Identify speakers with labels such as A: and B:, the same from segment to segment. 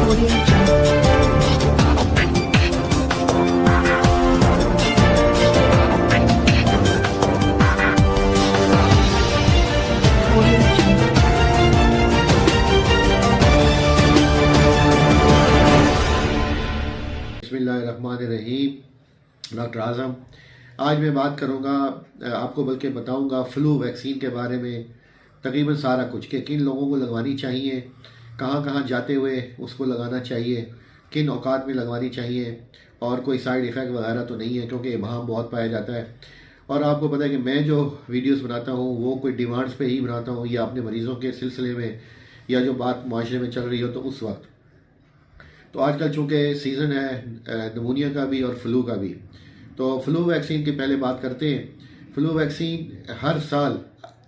A: बिस्मिल्लाहिर्रहमानिर्रहीम। डॉक्टर आज़म, आज मैं बात करूंगा, आपको बल्कि बताऊंगा फ्लू वैक्सीन के बारे में तकरीबन सारा कुछ कि किन लोगों को लगवानी चाहिए, कहां कहां जाते हुए उसको लगाना चाहिए, किन औकात में लगवानी चाहिए और कोई साइड इफ़ेक्ट वगैरह तो नहीं है, क्योंकि इबाहम बहुत पाया जाता है। और आपको पता है कि मैं जो वीडियोस बनाता हूं वो कोई डिमांड्स पे ही बनाता हूं या अपने मरीज़ों के सिलसिले में या जो बात माशरे में चल रही हो तो उस वक्त। तो आजकल चूँकि सीज़न है नमूनिया का भी और फ्लू का भी, तो फ्लू वैक्सीन की पहले बात करते हैं। फ्लू वैक्सीन हर साल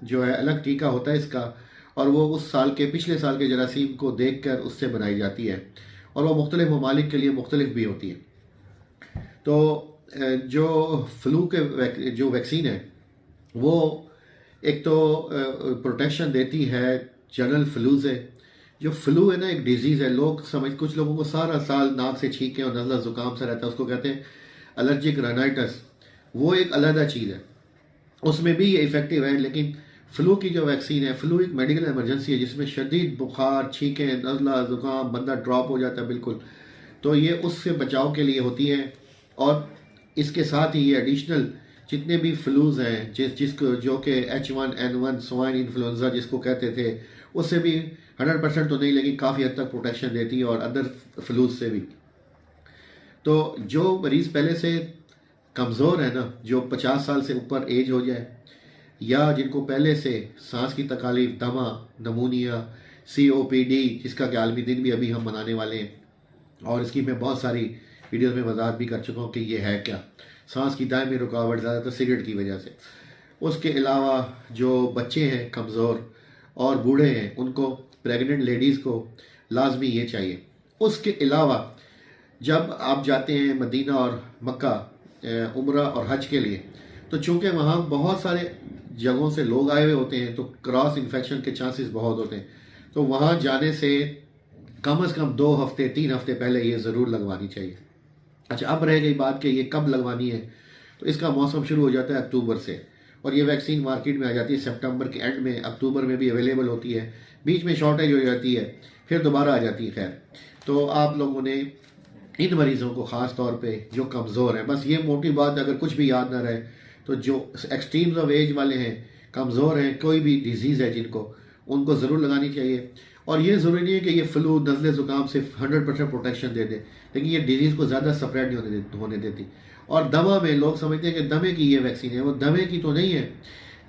A: जो है अलग टीका होता है इसका, और वो उस साल के पिछले साल के जरासीम को देख कर उससे बनाई जाती है, और वो मुख्तलिफ ममालिक के लिए मुख्तलिफ भी होती है। तो जो फ्लू के जो वैक्सीन है वो एक तो प्रोटेक्शन देती है जनरल फ्लू से। जो फ्लू है ना, एक डिजीज़ है, कुछ लोगों को सारा साल नाक से छींकें और नज़ला ज़ुकाम से रहता है, उसको कहते हैं एलर्जिक राइनाइटिस। वो एक अलग चीज़ है, उसमें भी ये इफ़ेक्टिव है। लेकिन फ्लू की जो वैक्सीन है, फ्लू एक मेडिकल इमरजेंसी है जिसमें शदीद बुखार, छींकें, नज़ला ज़ुकाम, बंदा ड्रॉप हो जाता है बिल्कुल। तो ये उससे बचाव के लिए होती है। और इसके साथ ही ये एडिशनल जितने भी फ्लूज़ हैं जिसको जो कि H1N1 स्वाइन इन्फ्लुएंजा जिसको कहते थे, उससे भी 100% तो नहीं लेकिन काफ़ी हद तक प्रोटेक्शन देती है, और अदर फ्लूज से भी। तो जो मरीज़ पहले से कमज़ोर है ना, जो 50 साल से ऊपर एज हो जाए, या जिनको पहले से सांस की तकलीफ, दमा, नमूनिया, COPD जिसका कि आलमी दिन भी अभी हम मनाने वाले हैं, और इसकी मैं बहुत सारी वीडियोस में वजाहत भी कर चुका हूँ कि ये है क्या। सांस की दायमी रुकावट ज़्यादातर सिगरेट की वजह से। उसके अलावा जो बच्चे हैं कमज़ोर और बूढ़े हैं, उनको, प्रेग्नेंट लेडीज़ को लाजमी ये चाहिए। उसके अलावा जब आप जाते हैं मदीना और मक्का उम्रा और हज के लिए, तो चूँकि वहाँ बहुत सारे जगहों से लोग आए हुए होते हैं, तो क्रॉस इन्फेक्शन के चांसेस बहुत होते हैं। तो वहाँ जाने से कम से कम 2 हफ्ते 3 हफ्ते पहले ये ज़रूर लगवानी चाहिए। अच्छा, अब रह गई बात कि ये कब लगवानी है, तो इसका मौसम शुरू हो जाता है अक्टूबर से, और ये वैक्सीन मार्केट में आ जाती है सितंबर के एंड में, अक्टूबर में भी अवेलेबल होती है। बीच में शॉर्टेज हो जाती है, फिर दोबारा आ जाती है। खैर, तो आप लोगों ने इन मरीज़ों को ख़ास तौर पे जो कमज़ोर हैं, बस ये मोटी बात अगर कुछ भी याद ना रहे, तो जो एक्सट्रीम्स ऑफ एज वाले हैं, कमज़ोर हैं, कोई भी डिजीज़ है जिनको, उनको ज़रूर लगानी चाहिए। और ये ज़रूरी नहीं है कि ये फ्लू, नज़ले ज़ुकाम से 100% प्रोटेक्शन दे दे, लेकिन ये डिजीज़ को ज़्यादा स्प्रेड नहीं होने देती। और दमा में लोग समझते हैं कि दमे की ये वैक्सीन है, वो दमे की तो नहीं है,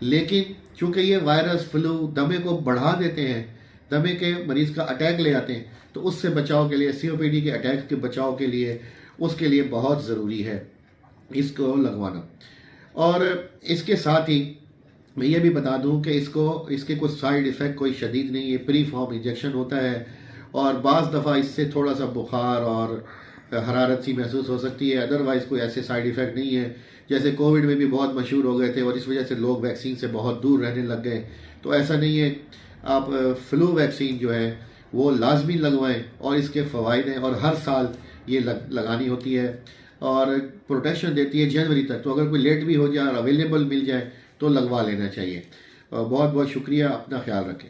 A: लेकिन चूँकि ये वायरस फ्लू दमे को बढ़ा देते हैं, दमे के मरीज़ का अटैक ले आते हैं, तो उससे बचाव के लिए, COPD के अटैक के बचाव के लिए, उसके लिए बहुत ज़रूरी है इसको लगवाना। और इसके साथ ही मैं ये भी बता दूं कि इसके कुछ साइड इफ़ेक्ट कोई शदीद नहीं है, प्री फॉर्म इंजेक्शन होता है, और बाज़ दफ़ा इससे थोड़ा सा बुखार और हरारत सी महसूस हो सकती है, अदरवाइज़ कोई ऐसे साइड इफ़ेक्ट नहीं है। जैसे कोविड में भी बहुत मशहूर हो गए थे और इस वजह से लोग वैक्सीन से बहुत दूर रहने लग गए, तो ऐसा नहीं है। आप फ्लू वैक्सीन जो है वो लाजमी लगवाएं, और इसके फ़वाइद हैं, और हर साल ये लगानी होती है, और प्रोटेक्शन देती है जनवरी तक। तो अगर कोई लेट भी हो जाए और अवेलेबल मिल जाए तो लगवा लेना चाहिए। बहुत बहुत शुक्रिया, अपना ख्याल रखें।